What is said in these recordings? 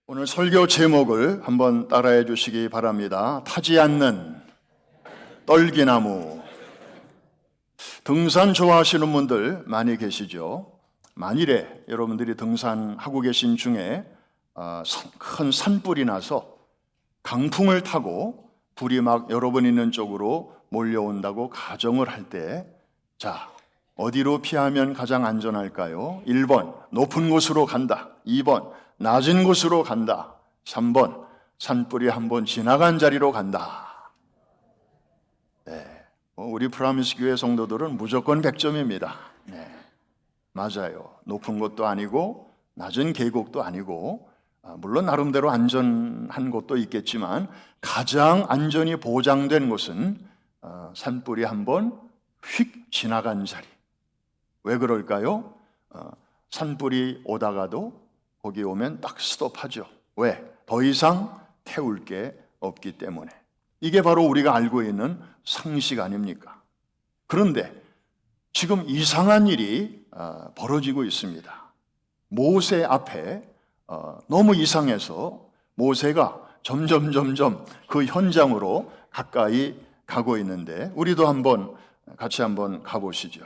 오늘 설교 제목을 한번 따라해 주시기 바랍니다. 타지 않는 떨기나무. 등산 좋아하시는 분들 많이 계시죠? 만일에 여러분들이 등산하고 계신 중에 큰 산불이 나서 강풍을 타고 불이 막 여러분 있는 쪽으로 몰려온다고 가정을 할 때, 자, 어디로 피하면 가장 안전할까요? 1번, 높은 곳으로 간다. 2번, 낮은 곳으로 간다. 3번, 산불이 한번 지나간 자리로 간다. 네, 우리 프라미스 교회 성도들은 무조건 100점입니다. 네, 맞아요. 높은 곳도 아니고 낮은 계곡도 아니고, 물론 나름대로 안전한 곳도 있겠지만 가장 안전이 보장된 곳은 산불이 한번 휙 지나간 자리. 왜 그럴까요? 산불이 오다가도 거기 오면 딱 스톱하죠. 왜? 더 이상 태울 게 없기 때문에. 이게 바로 우리가 알고 있는 상식 아닙니까? 그런데 지금 이상한 일이 벌어지고 있습니다. 모세 앞에 너무 이상해서 모세가 점점 그 현장으로 가까이 가고 있는데 우리도 같이 한번 가보시죠.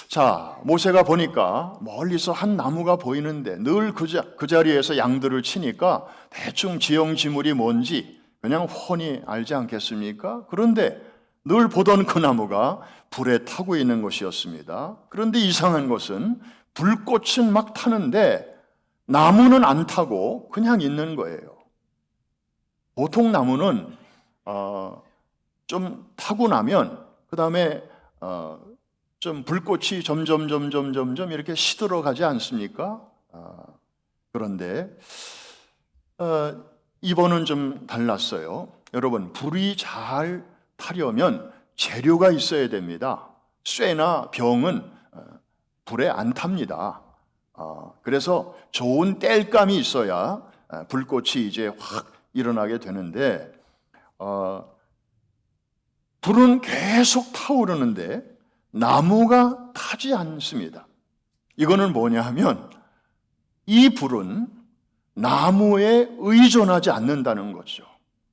자, 모세가 보니까 멀리서 한 나무가 보이는데 늘 그 자리에서 양들을 치니까 대충 지형지물이 뭔지 그냥 훤히 알지 않겠습니까? 그런데 늘 보던 그 나무가 불에 타고 있는 것이었습니다. 그런데 이상한 것은 불꽃은 막 타는데 나무는 안 타고 그냥 있는 거예요. 보통 나무는 좀 타고 나면 그 다음에 좀 불꽃이 점점 이렇게 시들어가지 않습니까? 그런데 이번은 좀 달랐어요. 여러분, 불이 잘 타려면 재료가 있어야 됩니다. 쇠나 병은 불에 안 탑니다. 그래서 좋은 땔감이 있어야 불꽃이 이제 확 일어나게 되는데 불은 계속 타오르는데 나무가 타지 않습니다. 이거는 뭐냐 하면 이 불은 나무에 의존하지 않는다는 거죠.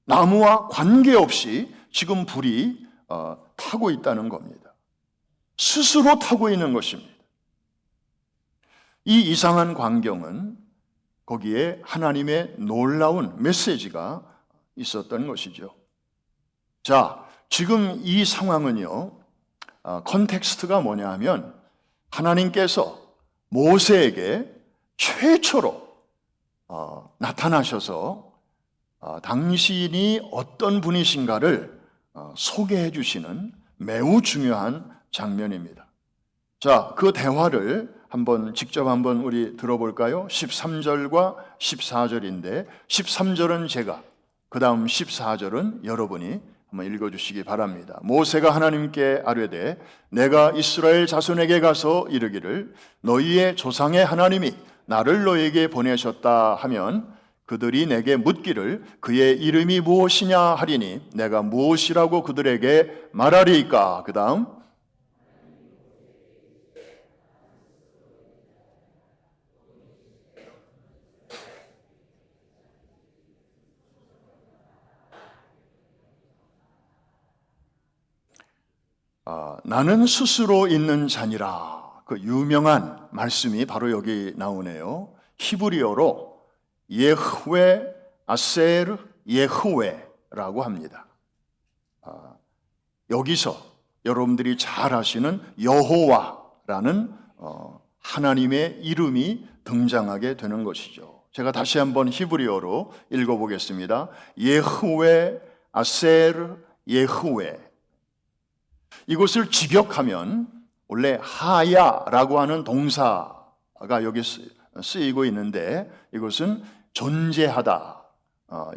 나무와 관계없이 지금 불이 타고 있다는 겁니다. 스스로 타고 있는 것입니다. 이 이상한 광경은 거기에 하나님의 놀라운 메시지가 있었던 것이죠. 자, 지금 이 상황은요, 컨텍스트가 뭐냐 하면 하나님께서 모세에게 최초로 나타나셔서 당신이 어떤 분이신가를 소개해 주시는 매우 중요한 장면입니다. 자, 그 대화를 직접 우리 들어볼까요? 13절과 14절인데 13절은 제가, 그 다음 14절은 여러분이 한번 읽어주시기 바랍니다. 모세가 하나님께 아뢰되 내가 이스라엘 자손에게 가서 이르기를 너희의 조상의 하나님이 나를 너희에게 보내셨다 하면 그들이 내게 묻기를 그의 이름이 무엇이냐 하리니 내가 무엇이라고 그들에게 말하리이까. 그 다음 나는 스스로 있는 자니라. 그 유명한 말씀이 바로 여기 나오네요. 히브리어로 예흐웨 아셀 예흐웨라고 합니다. 여기서 여러분들이 잘 아시는 여호와라는 하나님의 이름이 등장하게 되는 것이죠. 제가 다시 한번 히브리어로 읽어보겠습니다. 예흐웨 아셀 예흐웨. 이것을 직역하면 원래 하야라고 하는 동사가 여기 쓰이고 있는데 이것은 존재하다,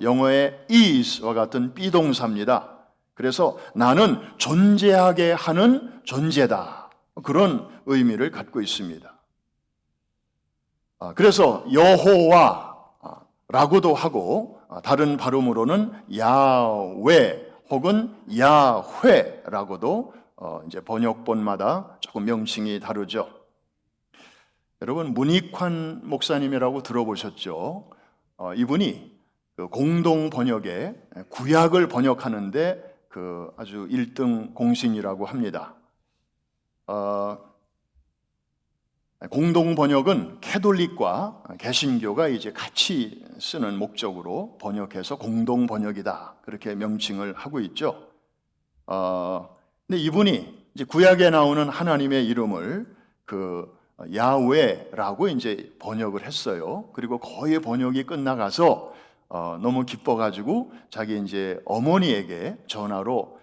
영어의 is와 같은 비동사입니다. 그래서 나는 존재하게 하는 존재다, 그런 의미를 갖고 있습니다. 그래서 여호와라고도 하고 다른 발음으로는 야훼 혹은 야훼라고도 이제 번역본마다 조금 명칭이 다르죠. 여러분 문익환 목사님이라고 들어보셨죠? 이분이 그 공동 번역에 구약을 번역하는데 그 아주 1등 공신이라고 합니다. 공동 번역은 캐톨릭과 개신교가 이제 같이 쓰는 목적으로 번역해서 공동 번역이다, 그렇게 명칭을 하고 있죠. 근데 이분이 이제 구약에 나오는 하나님의 이름을 그 야훼라고 이제 번역을 했어요. 그리고 거의 번역이 끝나가서 너무 기뻐가지고 자기 이제 어머니에게 전화로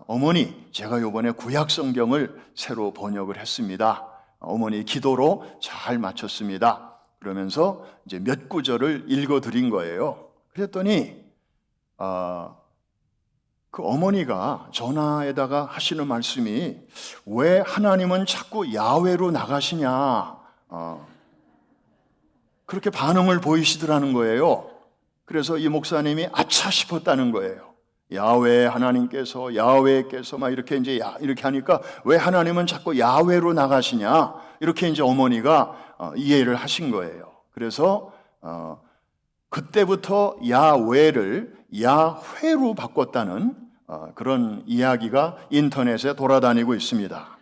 어머니, 제가 이번에 구약 성경을 새로 번역을 했습니다. 어머니 기도로 잘 마쳤습니다. 그러면서 이제 몇 구절을 읽어드린 거예요. 그랬더니 그 어머니가 전화에다가 하시는 말씀이, 왜 하나님은 자꾸 야훼로 나가시냐, 그렇게 반응을 보이시더라는 거예요. 그래서 이 목사님이 아차 싶었다는 거예요. 야훼 하나님께서, 야훼께서 막 이렇게 이제 이렇게 하니까 왜 하나님은 자꾸 야훼로 나가시냐, 이렇게 이제 어머니가 이해를 하신 거예요. 그래서 그때부터 야훼를 야훼로 바꿨다는 그런 이야기가 인터넷에 돌아다니고 있습니다.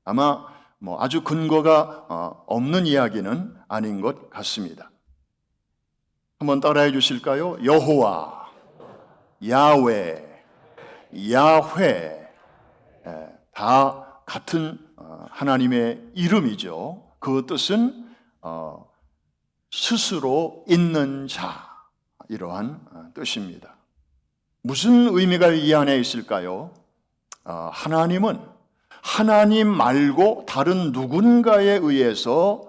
아마 뭐 아주 근거가 없는 이야기는 아닌 것 같습니다. 한번 따라해 주실까요? 여호와, 야훼, 야훼, 다 같은 하나님의 이름이죠. 그 뜻은 스스로 있는 자, 이러한 뜻입니다. 무슨 의미가 이 안에 있을까요? 하나님은 하나님 말고 다른 누군가에 의해서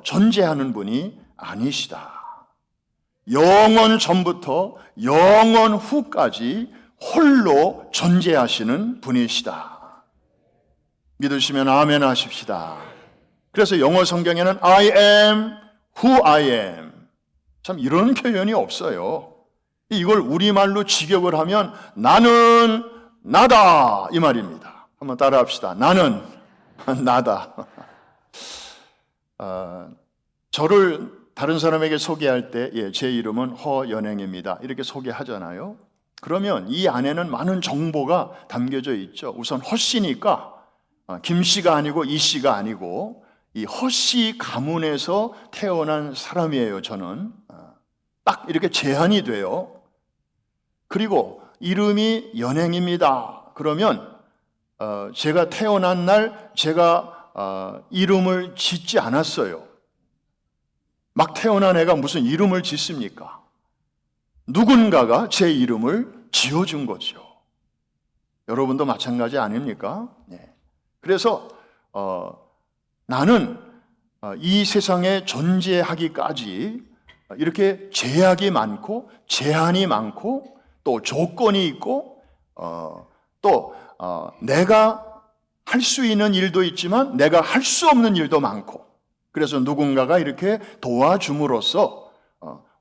존재하는 분이 아니시다. 영원 전부터 영원 후까지 홀로 존재하시는 분이시다. 믿으시면 아멘 하십시다. 그래서 영어 성경에는 I am who I am, 참 이런 표현이 없어요. 이걸 우리말로 직역을 하면 나는 나다, 이 말입니다. 한번 따라 합시다. 나는 나다. 저를 다른 사람에게 소개할 때 제 이름은 허연행입니다, 이렇게 소개하잖아요. 그러면 이 안에는 많은 정보가 담겨져 있죠. 우선 허씨니까 김씨가 아니고 이씨가 아니고 이 허씨 가문에서 태어난 사람이에요. 저는 딱 이렇게 제한이 돼요. 그리고 이름이 연행입니다. 그러면 제가 태어난 날 제가 이름을 짓지 않았어요. 막 태어난 애가 무슨 이름을 짓습니까? 누군가가 제 이름을 지어준 거죠. 여러분도 마찬가지 아닙니까? 네. 그래서 나는 이 세상에 존재하기까지 이렇게 제약이 많고 제한이 많고 또 조건이 있고 또 내가 할 수 있는 일도 있지만 내가 할 수 없는 일도 많고, 그래서 누군가가 이렇게 도와줌으로써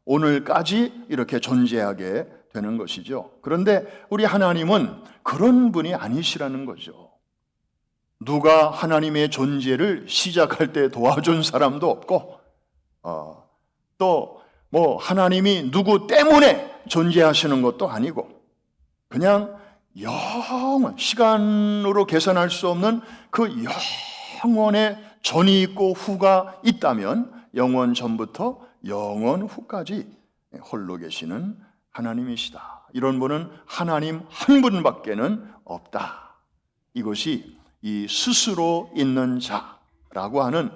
오늘까지 이렇게 존재하게 되는 것이죠. 그런데 우리 하나님은 그런 분이 아니시라는 거죠. 누가 하나님의 존재를 시작할 때 도와준 사람도 없고, 또 뭐 하나님이 누구 때문에 존재하시는 것도 아니고, 그냥 영원, 시간으로 계산할 수 없는 그 영원의 전이 있고 후가 있다면 영원 전부터 영원 후까지 홀로 계시는 하나님이시다. 이런 분은 하나님 한 분밖에는 없다. 이것이 이 스스로 있는 자라고 하는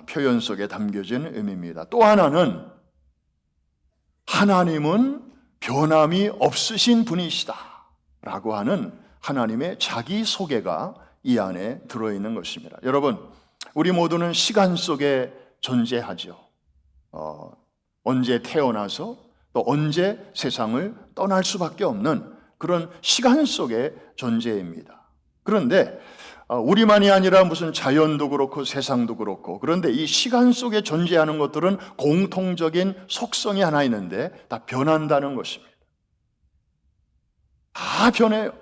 표현 속에 담겨진 의미입니다. 또 하나는 하나님은 변함이 없으신 분이시다 라고 하는 하나님의 자기소개가 이 안에 들어있는 것입니다. 여러분, 우리 모두는 시간 속에 존재하죠. 언제 태어나서 또 언제 세상을 떠날 수밖에 없는 그런 시간 속의 존재입니다. 그런데 우리만이 아니라 무슨 자연도 그렇고 세상도 그렇고, 그런데 이 시간 속에 존재하는 것들은 공통적인 속성이 하나 있는데 다 변한다는 것입니다. 다 변해요.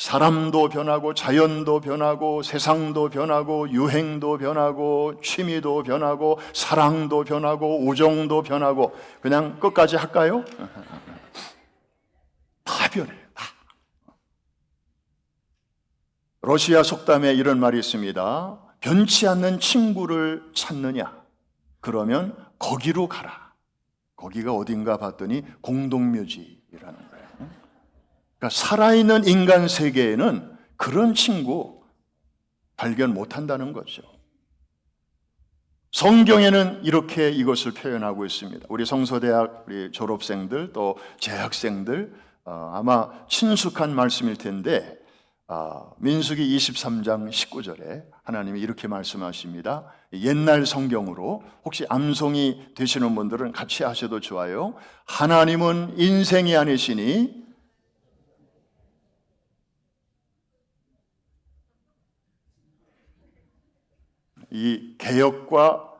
사람도 변하고 자연도 변하고 세상도 변하고 유행도 변하고 취미도 변하고 사랑도 변하고 우정도 변하고 그냥 끝까지 할까요? 다 변해요. 다. 러시아 속담에 이런 말이 있습니다. 변치 않는 친구를 찾느냐? 그러면 거기로 가라. 거기가 어딘가 봤더니 공동묘지라는 거예요. 그러니까 살아있는 인간 세계에는 그런 친구 발견 못한다는 거죠. 성경에는 이렇게 이것을 표현하고 있습니다. 우리 성서대학 우리 졸업생들 또 재학생들 아마 친숙한 말씀일 텐데 민수기 23장 19절에 하나님이 이렇게 말씀하십니다. 옛날 성경으로 혹시 암송이 되시는 분들은 같이 하셔도 좋아요. 하나님은 인생이 아니시니 이 개혁과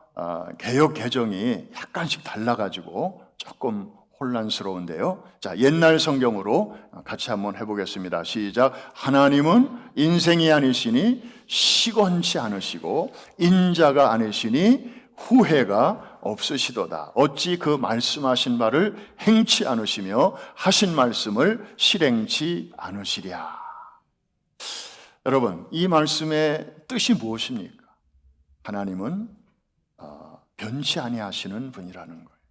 개혁 개정이 약간씩 달라가지고 조금 혼란스러운데요. 자, 옛날 성경으로 같이 한번 해보겠습니다. 시작. 하나님은 인생이 아니시니 시건치 않으시고 인자가 아니시니 후회가 없으시도다. 어찌 그 말씀하신 바를 행치 않으시며 하신 말씀을 실행치 않으시랴. 여러분, 이 말씀의 뜻이 무엇입니까? 하나님은 변치 아니하시는 분이라는 거예요.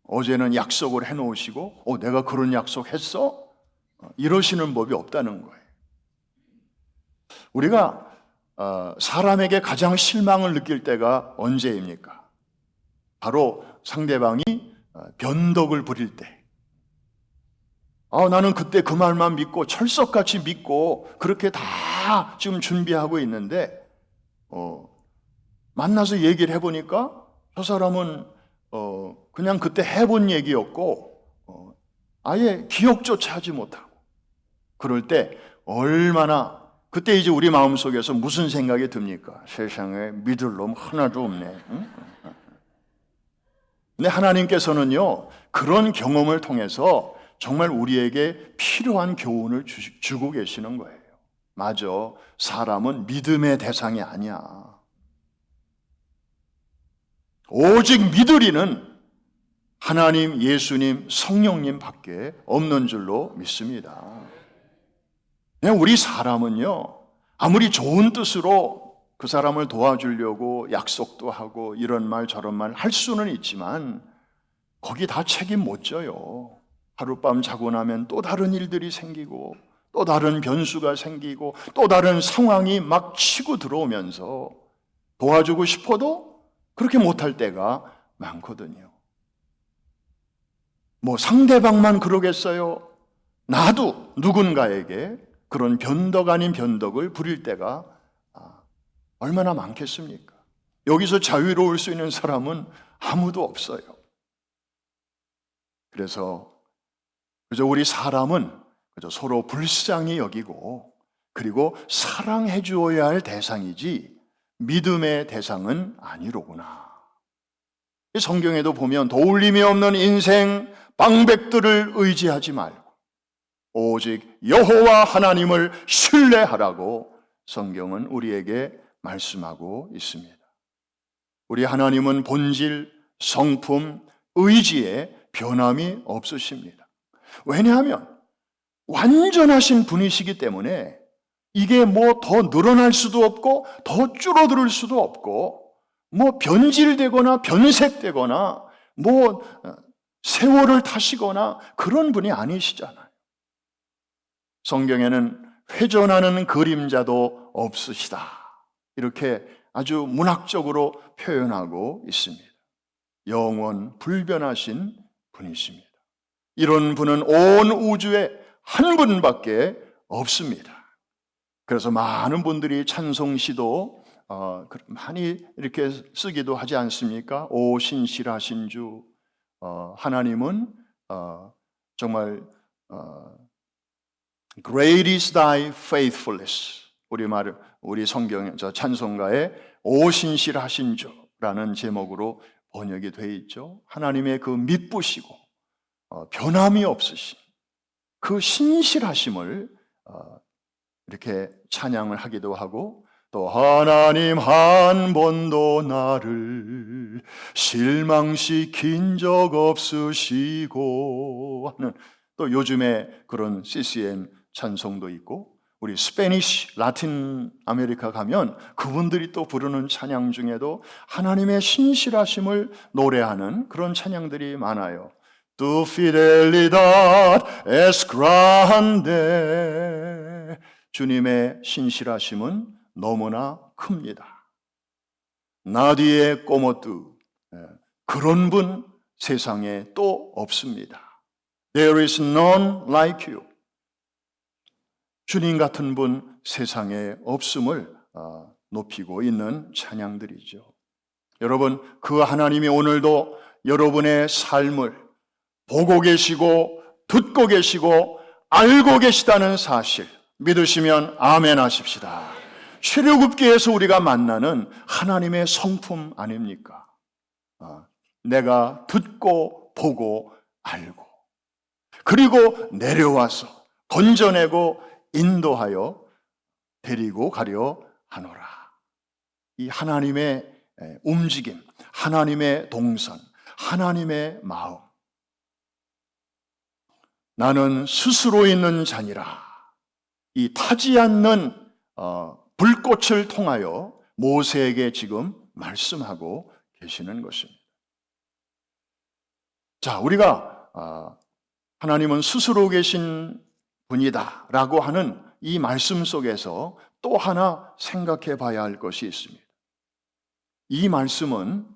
어제는 약속을 해놓으시고 내가 그런 약속 했어? 이러시는 법이 없다는 거예요. 우리가 사람에게 가장 실망을 느낄 때가 언제입니까? 바로 상대방이 변덕을 부릴 때. 나는 그때 그 말만 믿고 철석같이 믿고 그렇게 다 지금 준비하고 있는데 만나서 얘기를 해보니까 저 사람은 그냥 그때 해본 얘기였고 아예 기억조차 하지 못하고 그럴 때 얼마나 그때 이제 우리 마음속에서 무슨 생각이 듭니까? 세상에 믿을 놈 하나도 없네. 응? 근데 하나님께서는요 그런 경험을 통해서 정말 우리에게 필요한 교훈을 주고 계시는 거예요. 맞아, 사람은 믿음의 대상이 아니야. 오직 믿으리는 하나님, 예수님, 성령님 밖에 없는 줄로 믿습니다. 그냥 우리 사람은요, 아무리 좋은 뜻으로 그 사람을 도와주려고 약속도 하고 이런 말 저런 말 할 수는 있지만 거기 다 책임 못 져요. 하룻밤 자고 나면 또 다른 일들이 생기고 또 다른 변수가 생기고 또 다른 상황이 막 치고 들어오면서 도와주고 싶어도 그렇게 못할 때가 많거든요. 뭐 상대방만 그러겠어요? 나도 누군가에게 그런 변덕 아닌 변덕을 부릴 때가 얼마나 많겠습니까? 여기서 자유로울 수 있는 사람은 아무도 없어요. 그래서 우리 사람은 서로 불쌍히 여기고 그리고 사랑해 주어야 할 대상이지 믿음의 대상은 아니로구나. 성경에도 보면 도울림이 없는 인생 방백들을 의지하지 말고 오직 여호와 하나님을 신뢰하라고 성경은 우리에게 말씀하고 있습니다. 우리 하나님은 본질, 성품, 의지에 변함이 없으십니다. 왜냐하면 완전하신 분이시기 때문에 이게 뭐 더 늘어날 수도 없고 더 줄어들 수도 없고 뭐 변질되거나 변색되거나 뭐 세월을 타시거나 그런 분이 아니시잖아요. 성경에는 회전하는 그림자도 없으시다. 이렇게 아주 문학적으로 표현하고 있습니다. 영원 불변하신 분이십니다. 이런 분은 온 우주에 한 분밖에 없습니다. 그래서 많은 분들이 찬송시도 많이 이렇게 쓰기도 하지 않습니까? 오 신실하신 주, 하나님은 정말 Great is thy faithfulness. 우리 성경 찬송가에 오 신실하신 주라는 제목으로 번역이 돼 있죠. 하나님의 그 미쁘시고 변함이 없으신 그 신실하심을 이렇게 찬양을 하기도 하고, 또 하나님 한 번도 나를 실망시킨 적 없으시고 하는, 또 요즘에 그런 CCM 찬송도 있고, 우리 스페니쉬, 라틴 아메리카 가면 그분들이 또 부르는 찬양 중에도 하나님의 신실하심을 노래하는 그런 찬양들이 많아요. Tu fidelidad es grande. 주님의 신실하심은 너무나 큽니다. 나디에 꼬모뚜, 그런 분 세상에 또 없습니다. There is none like you. 주님 같은 분 세상에 없음을 높이고 있는 찬양들이죠. 여러분, 그 하나님이 오늘도 여러분의 삶을 보고 계시고 듣고 계시고 알고 계시다는 사실 믿으시면 아멘 하십시다. 출애굽기에서 우리가 만나는 하나님의 성품 아닙니까? 내가 듣고 보고 알고, 그리고 내려와서 건져내고 인도하여 데리고 가려 하노라. 이 하나님의 움직임, 하나님의 동선, 하나님의 마음. 나는 스스로 있는 자니라. 이 타지 않는 불꽃을 통하여 모세에게 지금 말씀하고 계시는 것입니다. 자, 우리가 하나님은 스스로 계신 분이다 라고 하는 이 말씀 속에서 또 하나 생각해 봐야 할 것이 있습니다. 이 말씀은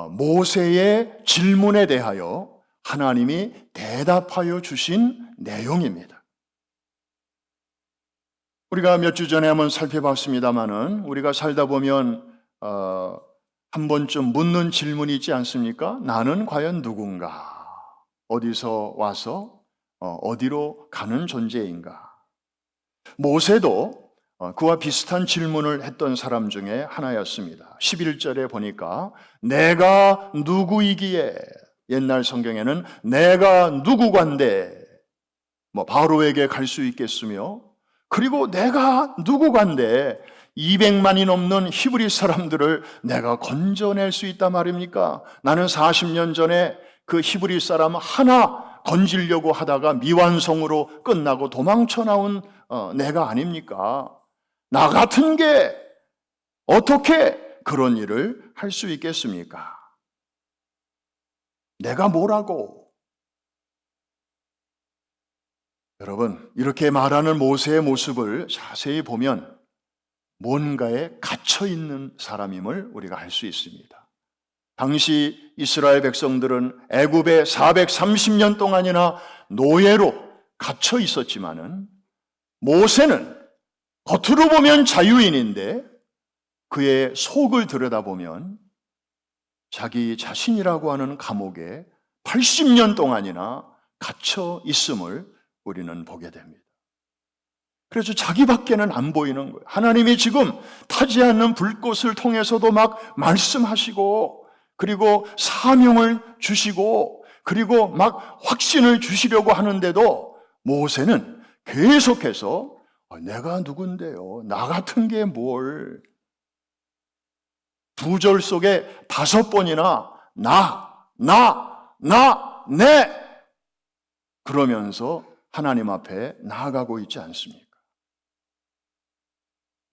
모세의 질문에 대하여 하나님이 대답하여 주신 내용입니다. 우리가 몇 주 전에 한번 살펴봤습니다마는 우리가 살다 보면 한 번쯤 묻는 질문이 있지 않습니까? 나는 과연 누군가? 어디서 와서 어디로 가는 존재인가? 모세도 그와 비슷한 질문을 했던 사람 중에 하나였습니다. 11절에 보니까 내가 누구이기에, 옛날 성경에는 내가 누구간데 바로에게 갈 수 있겠으며, 그리고 내가 누구간데 200만이 넘는 히브리 사람들을 내가 건져낼 수 있단 말입니까? 나는 40년 전에 그 히브리 사람 하나 건지려고 하다가 미완성으로 끝나고 도망쳐 나온 내가 아닙니까? 나 같은 게 어떻게 그런 일을 할 수 있겠습니까? 내가 뭐라고? 여러분, 이렇게 말하는 모세의 모습을 자세히 보면 뭔가에 갇혀 있는 사람임을 우리가 알 수 있습니다. 당시 이스라엘 백성들은 애굽에 430년 동안이나 노예로 갇혀 있었지만은 모세는 겉으로 보면 자유인인데 그의 속을 들여다보면 자기 자신이라고 하는 감옥에 80년 동안이나 갇혀 있음을 우리는 보게 됩니다. 그래서 자기밖에는 안 보이는 거예요. 하나님이 지금 타지 않는 불꽃을 통해서도 막 말씀하시고, 그리고 사명을 주시고, 그리고 막 확신을 주시려고 하는데도 모세는 계속해서 내가 누군데요? 나 같은 게 뭘? 2절 속에 5번이나 내 그러면서 하나님 앞에 나아가고 있지 않습니까?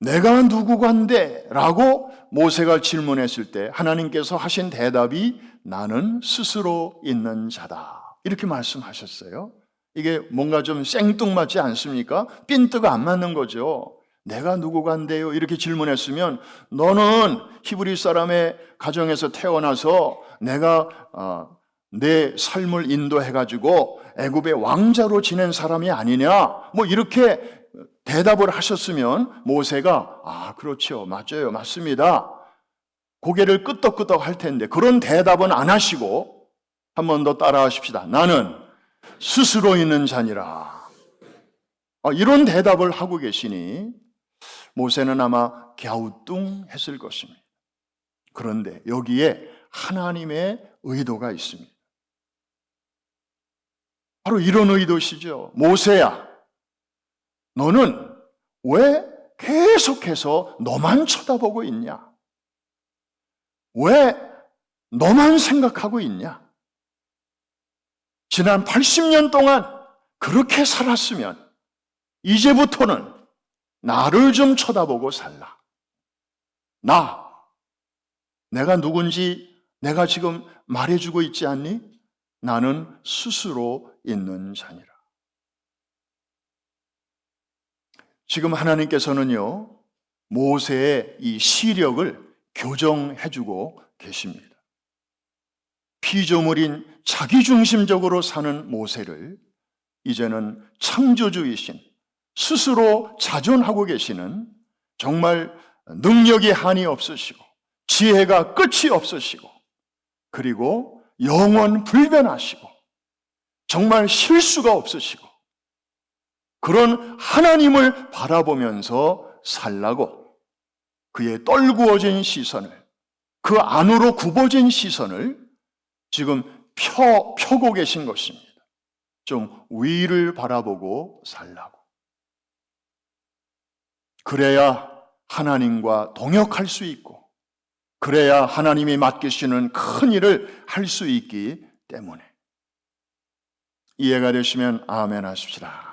내가 누구간데? 라고 모세가 질문했을 때 하나님께서 하신 대답이 나는 스스로 있는 자다. 이렇게 말씀하셨어요. 이게 뭔가 좀 생뚱맞지 않습니까? 핀트가 안 맞는 거죠. 내가 누구간데요? 이렇게 질문했으면 너는 히브리 사람의 가정에서 태어나서 내가 내 삶을 인도해가지고 애굽의 왕자로 지낸 사람이 아니냐? 뭐 이렇게 대답을 하셨으면 모세가 그렇죠, 맞아요, 맞습니다, 고개를 끄덕끄덕 할 텐데 그런 대답은 안 하시고 한 번 더 따라 하십시다. 나는 스스로 있는 자니라. 이런 대답을 하고 계시니 모세는 아마 갸우뚱했을 것입니다. 그런데 여기에 하나님의 의도가 있습니다. 바로 이런 의도시죠. 모세야, 너는 왜 계속해서 너만 쳐다보고 있냐? 왜 너만 생각하고 있냐? 지난 80년 동안 그렇게 살았으면 이제부터는 나를 좀 쳐다보고 살라. 내가 누군지 내가 지금 말해주고 있지 않니? 나는 스스로 있는 자니라. 지금 하나님께서는요, 모세의 이 시력을 교정해주고 계십니다. 피조물인 자기중심적으로 사는 모세를 이제는 창조주이신, 스스로 자존하고 계시는, 정말 능력이 한이 없으시고 지혜가 끝이 없으시고 그리고 영원 불변하시고 정말 실수가 없으시고 그런 하나님을 바라보면서 살라고 그의 떨구어진 시선을, 그 안으로 굽어진 시선을 지금 펴고 계신 것입니다. 좀 위를 바라보고 살라고. 그래야 하나님과 동역할 수 있고, 그래야 하나님이 맡기시는 큰 일을 할 수 있기 때문에. 이해가 되시면 아멘 하십시다.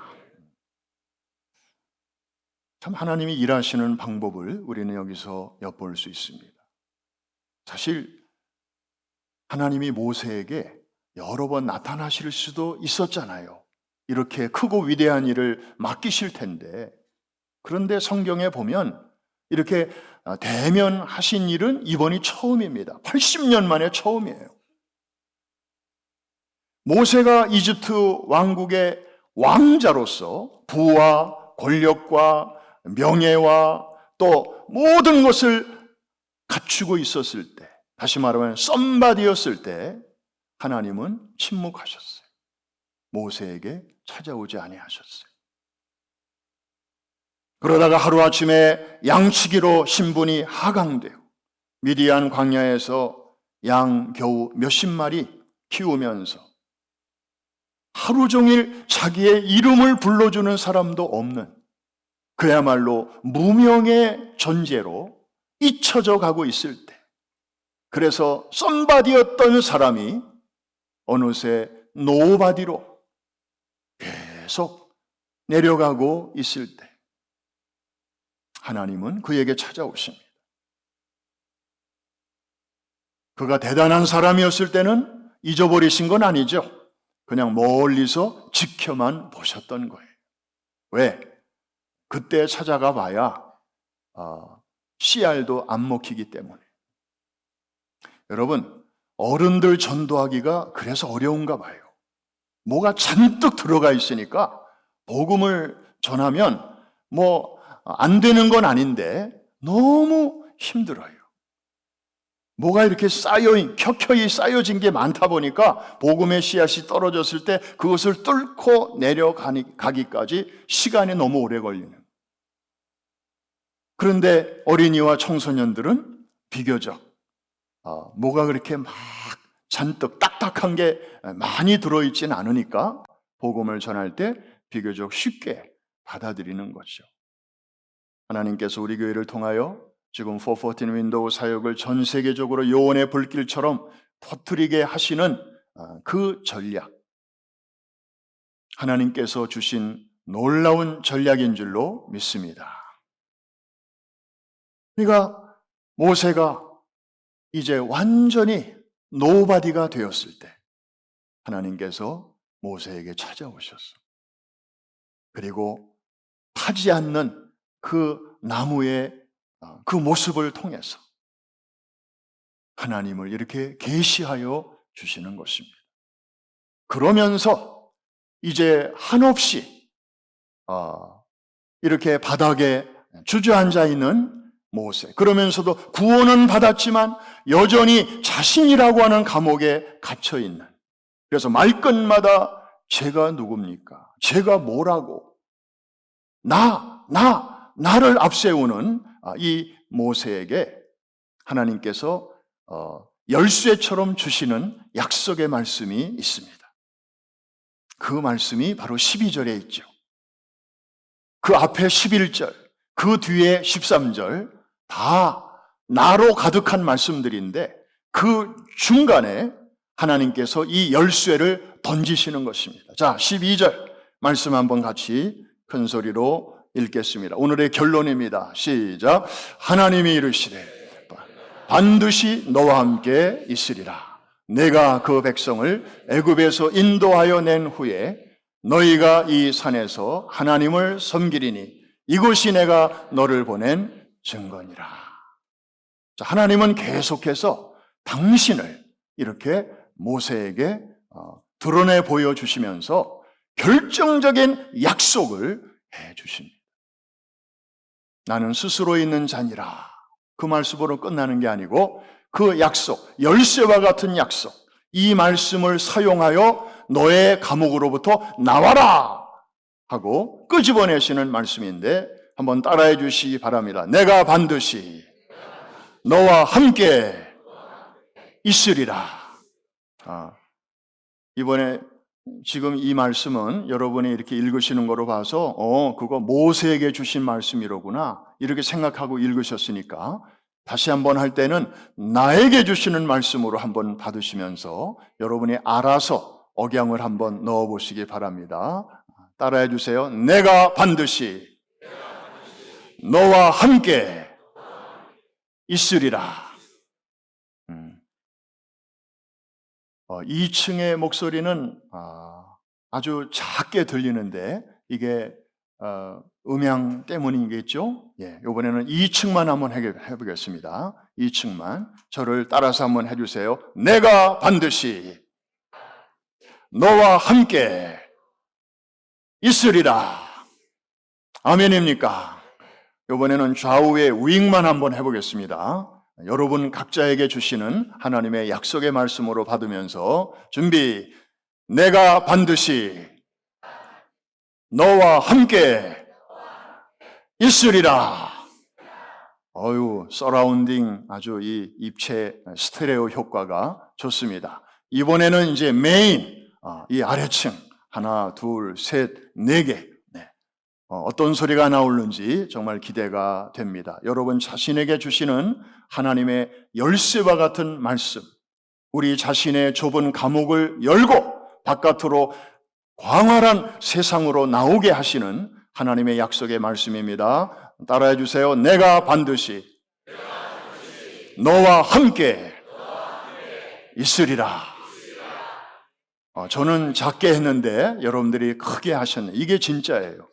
참 하나님이 일하시는 방법을 우리는 여기서 엿볼 수 있습니다. 사실 하나님이 모세에게 여러 번 나타나실 수도 있었잖아요. 이렇게 크고 위대한 일을 맡기실 텐데. 그런데 성경에 보면 이렇게 대면하신 일은 이번이 처음입니다. 80년 만에 처음이에요. 모세가 이집트 왕국의 왕자로서 부와 권력과 명예와 또 모든 것을 갖추고 있었을 때, 다시 말하면 썸바디였을 때 하나님은 침묵하셨어요. 모세에게 찾아오지 아니하셨어요. 그러다가 하루아침에 양치기로 신분이 하강되어 미디안 광야에서 양 겨우 몇십 마리 키우면서 하루 종일 자기의 이름을 불러주는 사람도 없는, 그야말로 무명의 존재로 잊혀져 가고 있을 때, 그래서 썸바디였던 사람이 어느새 노바디로 계속 내려가고 있을 때 하나님은 그에게 찾아오십니다. 그가 대단한 사람이었을 때는 잊어버리신 건 아니죠. 그냥 멀리서 지켜만 보셨던 거예요. 왜? 그때 찾아가 봐야 씨알도 안 먹히기 때문에. 여러분, 어른들 전도하기가 그래서 어려운가 봐요. 뭐가 잔뜩 들어가 있으니까 복음을 전하면 안 되는 건 아닌데 너무 힘들어요. 뭐가 이렇게 켜켜이 쌓여진 게 많다 보니까 복음의 씨앗이 떨어졌을 때 그것을 뚫고 내려가기까지 시간이 너무 오래 걸리는. 그런데 어린이와 청소년들은 비교적 뭐가 그렇게 막 잔뜩 딱딱한 게 많이 들어있지는 않으니까 복음을 전할 때 비교적 쉽게 받아들이는 거죠. 하나님께서 우리 교회를 통하여 지금 414 윈도우 사역을 전 세계적으로 요원의 불길처럼 퍼뜨리게 하시는 그 전략, 하나님께서 주신 놀라운 전략인 줄로 믿습니다. 그러니까 모세가 이제 완전히 노바디가 되었을 때 하나님께서 모세에게 찾아오셨어. 그리고 타지 않는 그 나무의 그 모습을 통해서 하나님을 이렇게 계시하여 주시는 것입니다. 그러면서 이제 한없이 이렇게 바닥에 주저앉아 있는 모세, 그러면서도 구원은 받았지만 여전히 자신이라고 하는 감옥에 갇혀 있는, 그래서 말끝마다 제가 누굽니까? 제가 뭐라고? 나를 앞세우는 이 모세에게 하나님께서 열쇠처럼 주시는 약속의 말씀이 있습니다. 그 말씀이 바로 12절에 있죠. 그 앞에 11절, 그 뒤에 13절 다 나로 가득한 말씀들인데 그 중간에 하나님께서 이 열쇠를 던지시는 것입니다. 자, 12절 말씀 한번 같이 큰 소리로 읽겠습니다. 오늘의 결론입니다. 시작. 하나님이 이르시되 반드시 너와 함께 있으리라. 내가 그 백성을 애굽에서 인도하여 낸 후에 너희가 이 산에서 하나님을 섬기리니 이곳이 내가 너를 보낸 증거니라. 자, 하나님은 계속해서 당신을 이렇게 모세에게 드러내 보여주시면서 결정적인 약속을 해주십니다. 나는 스스로 있는 자니라. 그 말씀으로 끝나는 게 아니고 그 약속, 열쇠와 같은 약속, 이 말씀을 사용하여 너의 감옥으로부터 나와라 하고 끄집어내시는 말씀인데 한번 따라해 주시기 바랍니다. 내가 반드시 너와 함께 있으리라. 이번에 지금 이 말씀은 여러분이 이렇게 읽으시는 거로 봐서 그거 모세에게 주신 말씀이로구나 이렇게 생각하고 읽으셨으니까 다시 한번 할 때는 나에게 주시는 말씀으로 한번 받으시면서 여러분이 알아서 억양을 한번 넣어보시기 바랍니다. 따라해 주세요. 내가 반드시 너와 함께 있으리라. 2층의 목소리는 아주 작게 들리는데 이게 음향 때문이겠죠? 예, 이번에는 2층만 한번 해보겠습니다. 2층만 저를 따라서 한번 해주세요. 내가 반드시 너와 함께 있으리라. 아멘입니까? 이번에는 좌우의 우익만 한번 해보겠습니다. 여러분 각자에게 주시는 하나님의 약속의 말씀으로 받으면서 준비. 내가 반드시 너와 함께 있으리라. 서라운딩 아주 이 입체 스테레오 효과가 좋습니다. 이번에는 이제 메인, 이 아래층 하나, 둘, 셋, 네 개. 어떤 소리가 나올는지 정말 기대가 됩니다. 여러분 자신에게 주시는 하나님의 열쇠와 같은 말씀, 우리 자신의 좁은 감옥을 열고 바깥으로 광활한 세상으로 나오게 하시는 하나님의 약속의 말씀입니다. 따라해 주세요. 내가 반드시 너와 함께 있으리라. 저는 작게 했는데 여러분들이 크게 하셨네. 이게 진짜예요.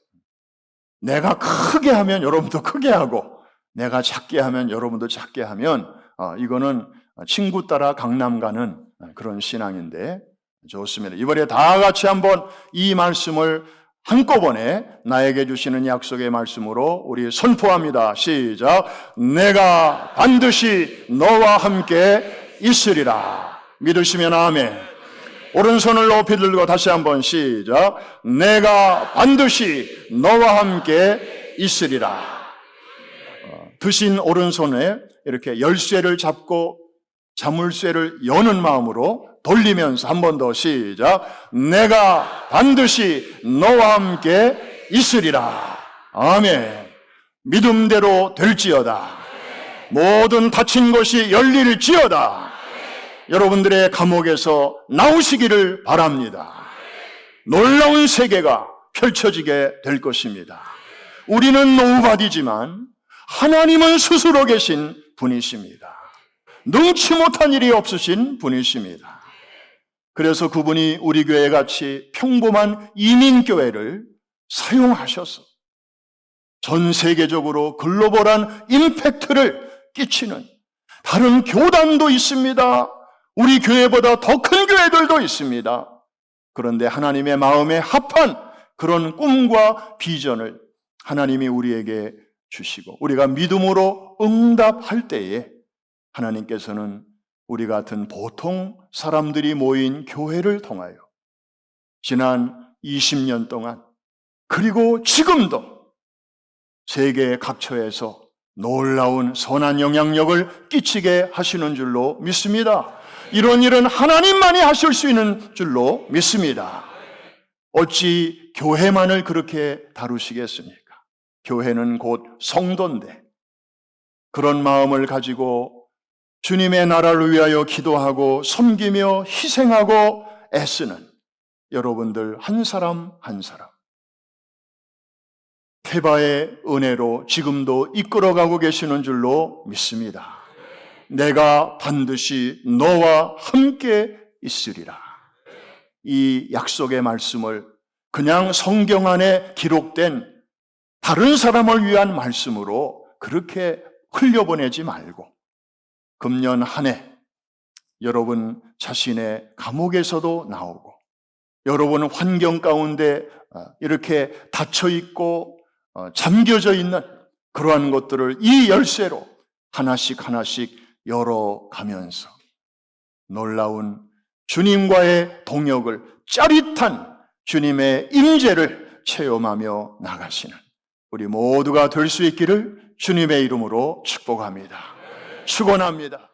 내가 크게 하면 여러분도 크게 하고 내가 작게 하면 여러분도 작게 하면 이거는 친구 따라 강남 가는 그런 신앙인데 좋습니다. 이번에 다 같이 한번 이 말씀을 한꺼번에 나에게 주시는 약속의 말씀으로 우리 선포합니다. 시작. 내가 반드시 너와 함께 있으리라. 믿으시면 아멘. 오른손을 높이 들고 다시 한번 시작. 내가 반드시 너와 함께 있으리라. 드신 오른손에 이렇게 열쇠를 잡고 자물쇠를 여는 마음으로 돌리면서 한 번 더 시작. 내가 반드시 너와 함께 있으리라. 아멘. 믿음대로 될지어다. 모든 닫힌 것이 열릴지어다. 여러분들의 감옥에서 나오시기를 바랍니다. 놀라운 세계가 펼쳐지게 될 것입니다. 우리는 노바디지만 하나님은 스스로 계신 분이십니다. 능치 못한 일이 없으신 분이십니다. 그래서 그분이 우리 교회 같이 평범한 이민교회를 사용하셔서 전 세계적으로 글로벌한 임팩트를 끼치는 다른 교단도 있습니다. 우리 교회보다 더 큰 교회들도 있습니다. 그런데 하나님의 마음에 합한 그런 꿈과 비전을 하나님이 우리에게 주시고 우리가 믿음으로 응답할 때에 하나님께서는 우리 같은 보통 사람들이 모인 교회를 통하여 지난 20년 동안 그리고 지금도 세계 각처에서 놀라운 선한 영향력을 끼치게 하시는 줄로 믿습니다. 이런 일은 하나님만이 하실 수 있는 줄로 믿습니다. 어찌 교회만을 그렇게 다루시겠습니까? 교회는 곧 성도인데 그런 마음을 가지고 주님의 나라를 위하여 기도하고 섬기며 희생하고 애쓰는 여러분들 한 사람 한 사람 태바의 은혜로 지금도 이끌어가고 계시는 줄로 믿습니다. 내가 반드시 너와 함께 있으리라. 이 약속의 말씀을 그냥 성경 안에 기록된 다른 사람을 위한 말씀으로 그렇게 흘려보내지 말고 금년 한 해 여러분 자신의 감옥에서도 나오고 여러분 환경 가운데 이렇게 닫혀있고 잠겨져 있는 그러한 것들을 이 열쇠로 하나씩 하나씩 열어가면서 놀라운 주님과의 동역을 짜릿한 주님의 임재를 체험하며 나가시는 우리 모두가 될 수 있기를 주님의 이름으로 축복합니다. 축원합니다.